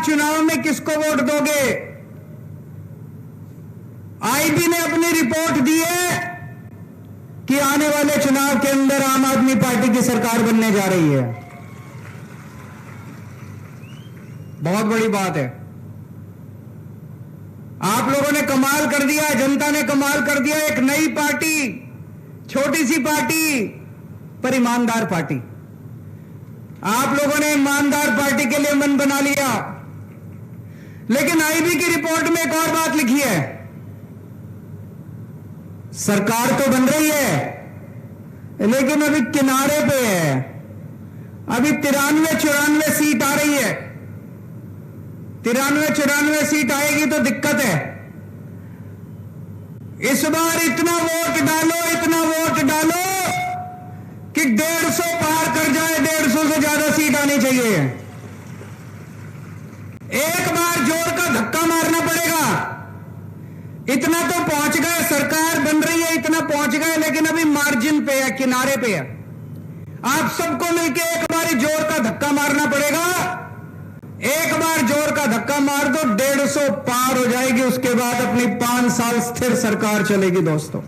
चुनाव में किसको वोट दोगे? आईबी ने अपनी रिपोर्ट दी है कि आने वाले चुनाव के अंदर आम आदमी पार्टी की सरकार बनने जा रही है। बहुत बड़ी बात है। आप लोगों ने कमाल कर दिया, जनता ने कमाल कर दिया। एक नई पार्टी, छोटी सी पार्टी पर ईमानदार पार्टी। आप लोगों ने ईमानदार पार्टी के लिए मन बना लिया। लेकिन आईबी की रिपोर्ट में एक और बात लिखी है, सरकार तो बन रही है लेकिन अभी किनारे पे है। अभी 93-94 सीट आ रही है। 93-94 सीट आएगी तो दिक्कत है। इस बार इतना वोट डालो, इतना वोट डालो कि 150 पार कर जाए। 150 से ज्यादा सीट आनी चाहिए। एक बार जोर का धक्का मारना पड़ेगा। इतना तो पहुंच गए, सरकार बन रही है, इतना पहुंच गए, लेकिन अभी मार्जिन पे है, किनारे पे है। आप सबको मिलकर एक बार जोर का धक्का मारना पड़ेगा। एक बार जोर का धक्का मार दो, 150 पार हो जाएगी। उसके बाद अपनी 5 साल स्थिर सरकार चलेगी। दोस्तों,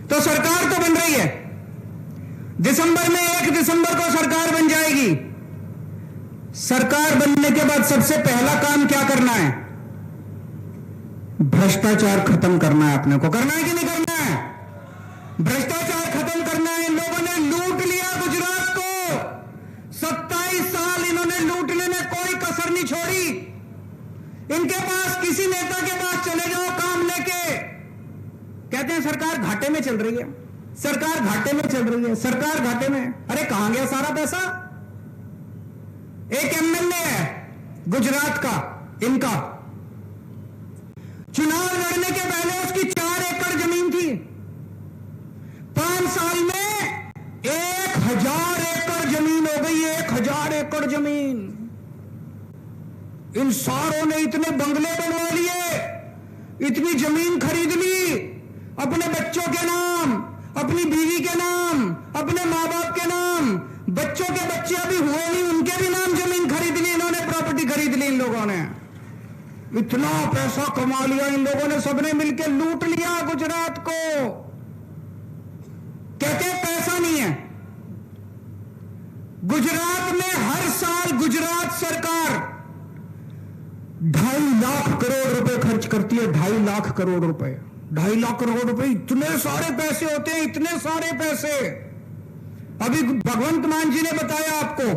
तो सरकार तो बन रही है। दिसंबर में 1 दिसंबर को सरकार बन जाएगी। सरकार बनने के बाद सबसे पहला काम क्या करना है? भ्रष्टाचार खत्म करना है। अपने को करना है कि नहीं करना है? भ्रष्टाचार खत्म करना है। इन लोगों ने लूट लिया गुजरात को। 27 साल इन्होंने लूटने में कोई कसर नहीं छोड़ी। इनके पास, किसी नेता के पास चले जाओ काम लेके, कहते हैं सरकार घाटे में चल रही है, सरकार घाटे में चल रही है, सरकार घाटे में। अरे कहां गया सारा पैसा? एक एमएलए है गुजरात का, इनका, चुनाव लड़ने के पहले उसकी 4 एकड़ जमीन थी। 5 साल में 1000 एकड़ जमीन हो गई। 1000 एकड़ जमीन। इन सारों ने इतने बंगले बनवा लिए, इतनी जमीन खरीद ली अपने बच्चों के नाम, अपनी बीवी के नाम, अपने मां बाप के नाम। बच्चों के बच्चे अभी हुए नहीं, उनके भी नाम जमीन खरीद ली इन्होंने, प्रॉपर्टी खरीद ली इन लोगों ने। इतना पैसा कमा लिया इन लोगों ने, सबने मिलकर लूट लिया गुजरात को। कहते पैसा नहीं है। गुजरात में हर साल गुजरात सरकार 2.5 लाख करोड़ रुपए खर्च करती है। 2.5 लाख करोड़ रुपए, 2.5 लाख करोड़ रुपए, इतने सारे पैसे होते हैं, इतने सारे पैसे। अभी भगवंत मान जी ने बताया आपको।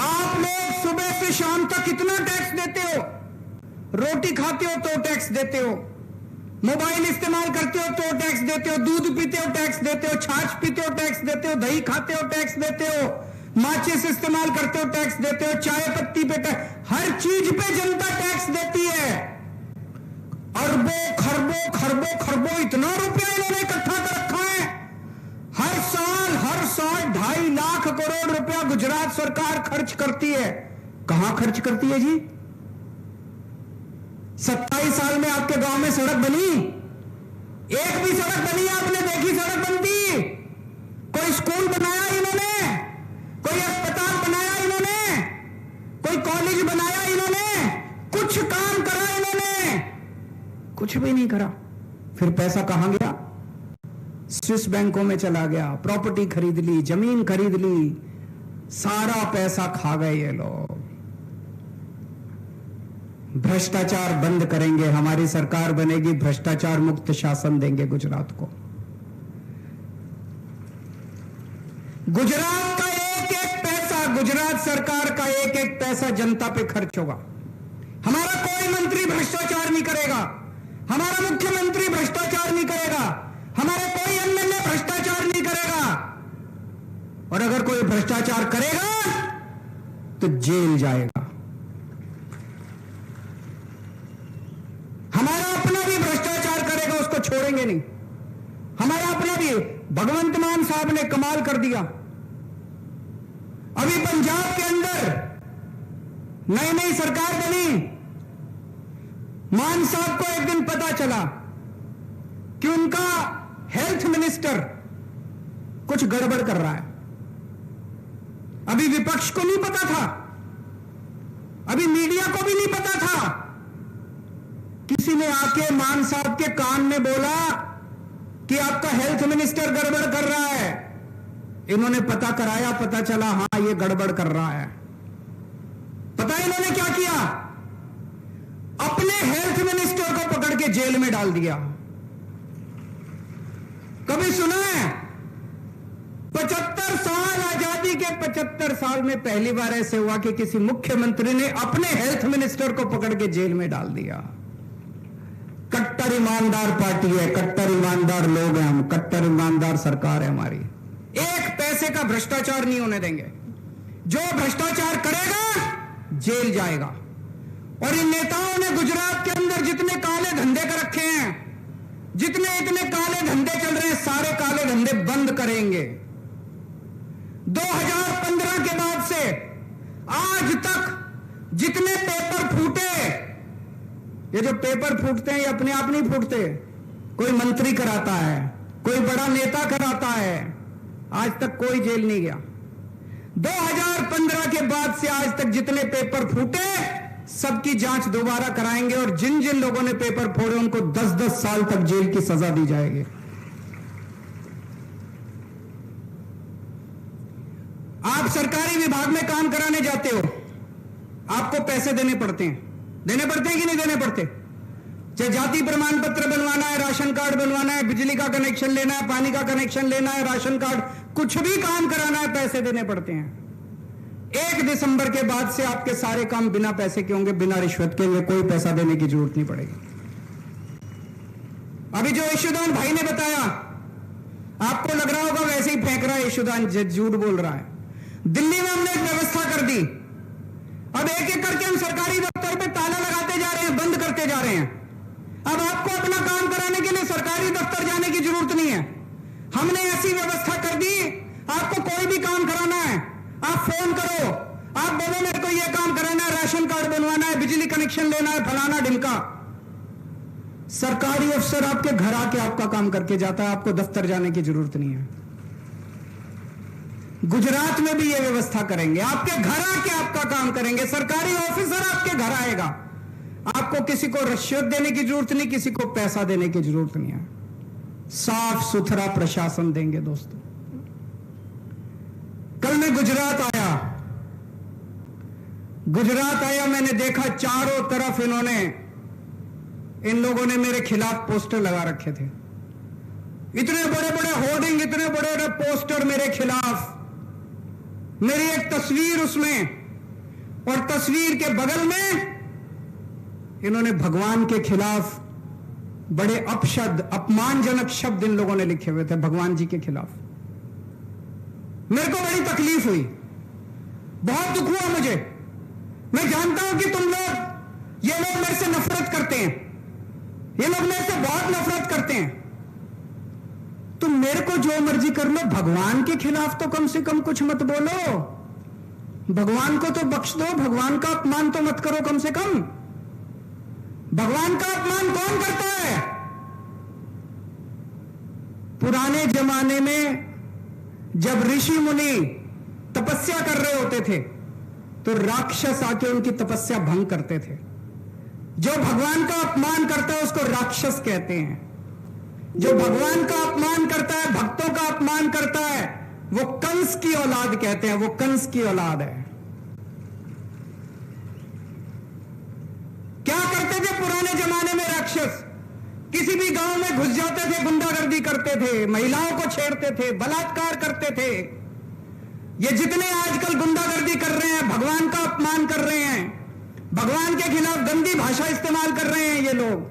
आप लोग सुबह से शाम तक कितना टैक्स देते हो? रोटी खाते हो तो टैक्स देते हो, मोबाइल इस्तेमाल करते हो तो टैक्स देते हो, दूध पीते हो टैक्स देते हो, छाछ पीते हो टैक्स देते हो, दही खाते हो टैक्स देते हो, माचिस इस्तेमाल करते हो टैक्स देते हो, चाय पत्ती पे टैक्स, हर चीज पे जनता टैक्स देती है। अरबों खरबों खरबों खरबों इतना रुपया इन्होंने इकट्ठा कर रखा है। हर साल 2.5 लाख करोड़ रुपया गुजरात सरकार खर्च करती है। कहां खर्च करती है जी? 27 साल में आपके गांव में सड़क बनी? एक भी सड़क बनी आपने देखी सड़क बनती? कोई स्कूल बनाया इन्होंने? कोई अस्पताल बनाया इन्होंने? कोई कॉलेज बनाया इन्होंने? कुछ काम करा इन्होंने? कुछ भी नहीं करा। फिर पैसा कहां गया? स्विस बैंकों में चला गया, प्रॉपर्टी खरीद ली, जमीन खरीद ली, सारा पैसा खा गए ये लोग। भ्रष्टाचार बंद करेंगे, हमारी सरकार बनेगी, भ्रष्टाचार मुक्त शासन देंगे गुजरात को। गुजरात का एक एक पैसा, गुजरात सरकार का एक एक पैसा जनता पे खर्च होगा। हमारा कोई मंत्री भ्रष्टाचार नहीं करेगा, हमारा मुख्यमंत्री भ्रष्टाचार नहीं करेगा, हमारे कोई एमएलए भ्रष्टाचार नहीं करेगा। और अगर कोई भ्रष्टाचार करेगा तो जेल जाएगा। हमारा अपना भी भ्रष्टाचार करेगा, उसको छोड़ेंगे नहीं। हमारा अपना भी। भगवंत मान साहब ने कमाल कर दिया। अभी पंजाब के अंदर नई नई सरकार बनी। मान साहब को एक दिन पता चला कि उनका हेल्थ मिनिस्टर कुछ गड़बड़ कर रहा है। अभी विपक्ष को नहीं पता था, अभी मीडिया को भी नहीं पता था। किसी ने आके मान साहब के कान में बोला कि आपका हेल्थ मिनिस्टर गड़बड़ कर रहा है। इन्होंने पता कराया, पता चला हां ये गड़बड़ कर रहा है। पता है इन्होंने क्या किया? अपने हेल्थ मिनिस्टर को पकड़ के जेल में डाल दिया। कभी सुना है? 75 साल आजादी के 75 साल में पहली बार ऐसे हुआ कि किसी मुख्यमंत्री ने अपने हेल्थ मिनिस्टर को पकड़ के जेल में डाल दिया। कट्टर ईमानदार पार्टी है, कट्टर ईमानदार लोग हैं हम, कट्टर ईमानदार सरकार है हमारी। एक पैसे का भ्रष्टाचार नहीं होने देंगे। जो भ्रष्टाचार करेगा जेल जाएगा। और इन नेताओं ने गुजरात के अंदर जितने काले धंधे कर रखे हैं, जितने इतने काले धंधे चल रहे हैं, सारे काले धंधे बंद करेंगे। 2015 के बाद से आज तक जितने पेपर फूटे, ये जो पेपर फूटते हैं ये अपने आप नहीं फूटते, कोई मंत्री कराता है, कोई बड़ा नेता कराता है। आज तक कोई जेल नहीं गया। 2015 के बाद से आज तक जितने पेपर फूटे सबकी जांच दोबारा कराएंगे और जिन जिन लोगों ने पेपर फोड़े उनको 10-10 साल तक जेल की सजा दी जाएगी। आप सरकारी विभाग में काम कराने जाते हो, आपको पैसे देने पड़ते हैं कि नहीं देने पड़ते? चाहे जाति प्रमाण पत्र बनवाना है, राशन कार्ड बनवाना है, बिजली का कनेक्शन लेना है, पानी का कनेक्शन लेना है, राशन कार्ड, कुछ भी काम कराना है पैसे देने पड़ते हैं। 1 दिसंबर के बाद से आपके सारे काम बिना पैसे के होंगे, बिना रिश्वत के होंगे, कोई पैसा देने की जरूरत नहीं पड़ेगी। अभी जो यशोदान भाई ने बताया, आपको लग रहा होगा वैसे ही फेंक रहा है यशोदान, झूठ बोल रहा है। दिल्ली में हमने एक व्यवस्था कर दी। अब एक एक करके हम सरकारी दफ्तर पे ताला लगाते जा रहे हैं, बंद करते जा रहे हैं। अब आपको अपना काम कराने के लिए सरकारी दफ्तर जाने की जरूरत नहीं है। हमने ऐसी व्यवस्था कर दी, आपको कोई भी काम कराना है आप फोन करो, आप बोलो मेरे को यह काम कराना है, राशन कार्ड बनवाना है, बिजली कनेक्शन लेना है, फलाना ढिमका, सरकारी अफसर आपके घर आके आपका काम करके जाता है, आपको दफ्तर जाने की जरूरत नहीं है। गुजरात में भी यह व्यवस्था करेंगे, आपके घर आके आपका काम करेंगे, सरकारी ऑफिसर आपके घर आएगा, आपको किसी को रिश्वत देने की जरूरत नहीं, किसी को पैसा देने की जरूरत नहीं है। साफ सुथरा प्रशासन देंगे दोस्तों। कल मैं गुजरात आया, मैंने देखा चारों तरफ इन लोगों ने मेरे खिलाफ पोस्टर लगा रखे थे। इतने बड़े बड़े होर्डिंग, इतने बड़े बड़े पोस्टर मेरे खिलाफ, मेरी एक तस्वीर उसमें, और तस्वीर के बगल में इन्होंने भगवान के खिलाफ बड़े अपशब्द, अपमानजनक शब्द इन लोगों ने लिखे हुए थे भगवान जी के खिलाफ। मेरे को बड़ी तकलीफ हुई, बहुत दुख हुआ मुझे। मैं जानता हूं कि तुम लोग, ये लोग मेरे से नफरत करते हैं, ये लोग मेरे से बहुत नफरत करते हैं। तुम मेरे को जो मर्जी कर लो, भगवान के खिलाफ तो कम से कम कुछ मत बोलो। भगवान को तो बख्श दो, भगवान का अपमान तो मत करो कम से कम। भगवान का अपमान कौन करता है? पुराने जमाने में जब ऋषि मुनि तपस्या कर रहे होते थे तो राक्षस आके उनकी तपस्या भंग करते थे। जो भगवान का अपमान करता है उसको राक्षस कहते हैं। जो भगवान का अपमान करता है, भक्तों का अपमान करता है, वो कंस की औलाद कहते हैं, वो कंस की औलाद है। क्या करते थे पुराने जमाने में राक्षस? किसी भी गांव में घुस जाते थे, गुंडागर्दी करते थे, महिलाओं को छेड़ते थे, बलात्कार करते थे। ये जितने आजकल गुंडागर्दी कर रहे हैं, भगवान का अपमान कर रहे हैं, भगवान के खिलाफ गंदी भाषा इस्तेमाल कर रहे हैं, ये लोग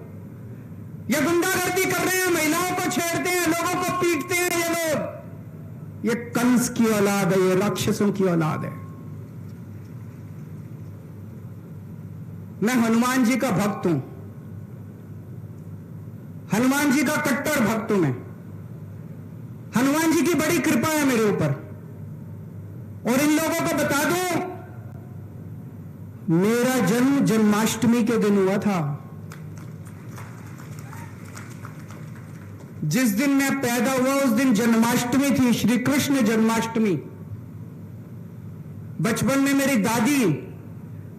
ये गुंडागर्दी कर रहे हैं, महिलाओं को छेड़ते हैं, लोगों को पीटते हैं, ये लोग, ये कंस की औलाद है, ये राक्षसों की औलाद है। मैं हनुमान जी का भक्त हूं, हनुमान जी का कट्टर भक्त हूं मैं। हनुमान जी की बड़ी कृपा है मेरे ऊपर। और इन लोगों को बता दूं, मेरा जन्म जन्माष्टमी के दिन हुआ था। जिस दिन मैं पैदा हुआ उस दिन जन्माष्टमी थी, श्री कृष्ण जन्माष्टमी। बचपन में मेरी दादी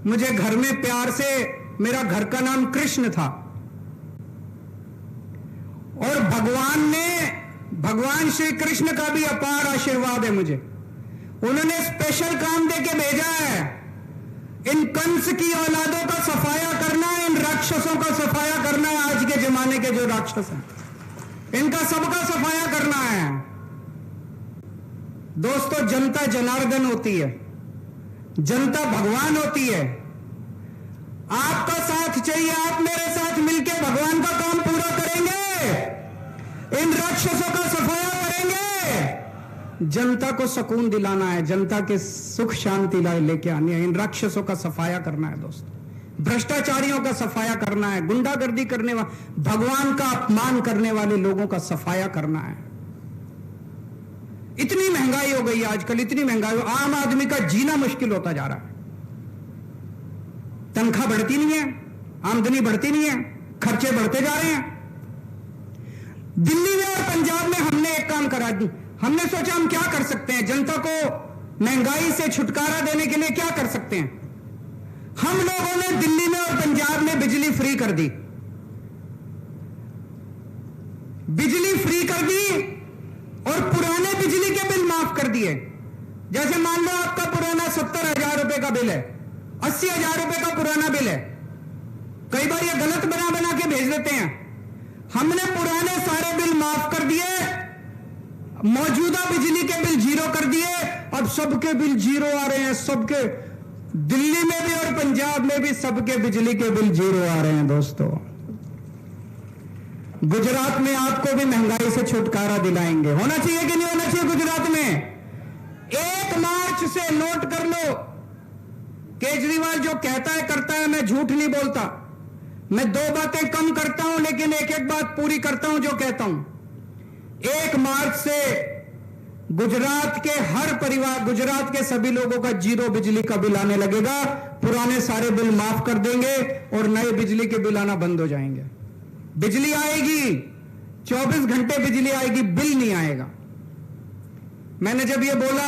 मुझे घर में प्यार से, मेरा घर का नाम कृष्ण था, और भगवान श्री कृष्ण का भी अपार आशीर्वाद है मुझे। उन्होंने स्पेशल काम देके भेजा है, इन कंस की औलादों का सफाया करना है, इन राक्षसों का सफाया करना है। आज के जमाने के जो राक्षस हैं, इनका सबका सफाया करना है। दोस्तों, जनता जनार्दन होती है, जनता भगवान होती है। आपका साथ चाहिए, आप मेरे साथ मिलकर भगवान का काम पूरा करेंगे, इन राक्षसों का सफाया करेंगे। जनता को सुकून दिलाना है, जनता के सुख शांति लेके आनी है, इन राक्षसों का सफाया करना है दोस्तों, भ्रष्टाचारियों का सफाया करना है, गुंडागर्दी करने वाले, भगवान का अपमान करने वाले लोगों का सफाया करना है। इतनी महंगाई हो गई आजकल, इतनी महंगाई, आम आदमी का जीना मुश्किल होता जा रहा है। तनख्वाह बढ़ती नहीं है, आमदनी बढ़ती नहीं है, खर्चे बढ़ते जा रहे हैं। दिल्ली में और पंजाब में हमने एक काम करा दी, हमने सोचा हम क्या कर सकते हैं, जनता को महंगाई से छुटकारा देने के लिए क्या कर सकते हैं। हम लोगों ने दिल्ली में और पंजाब में बिजली फ्री कर दी, बिजली फ्री कर दी, और पुराने बिजली के बिल माफ कर दिए। जैसे मान लो आपका पुराना 70,000 रुपए का बिल है, 80,000 रुपए का पुराना बिल है, कई बार ये गलत बना के भेज देते हैं। हमने पुराने सारे बिल माफ कर दिए, मौजूदा बिजली के बिल जीरो कर दिए। अब सबके बिल जीरो आ रहे हैं, सबके, दिल्ली में भी और पंजाब में भी सबके बिजली के बिल जीरो आ रहे हैं। दोस्तों, गुजरात में आपको भी महंगाई से छुटकारा दिलाएंगे। होना चाहिए कि नहीं होना चाहिए गुजरात में? 1 मार्च से नोट कर लो, केजरीवाल जो कहता है करता है, मैं झूठ नहीं बोलता, मैं 2 बातें कम करता हूं लेकिन एक बात पूरी करता हूं जो कहता हूं। 1 मार्च से गुजरात के हर परिवार, गुजरात के सभी लोगों का जीरो बिजली का बिल आने लगेगा। पुराने सारे बिल माफ कर देंगे और नए बिजली के बिल आना बंद हो जाएंगे। बिजली आएगी, 24 घंटे बिजली आएगी, बिल नहीं आएगा। मैंने जब ये बोला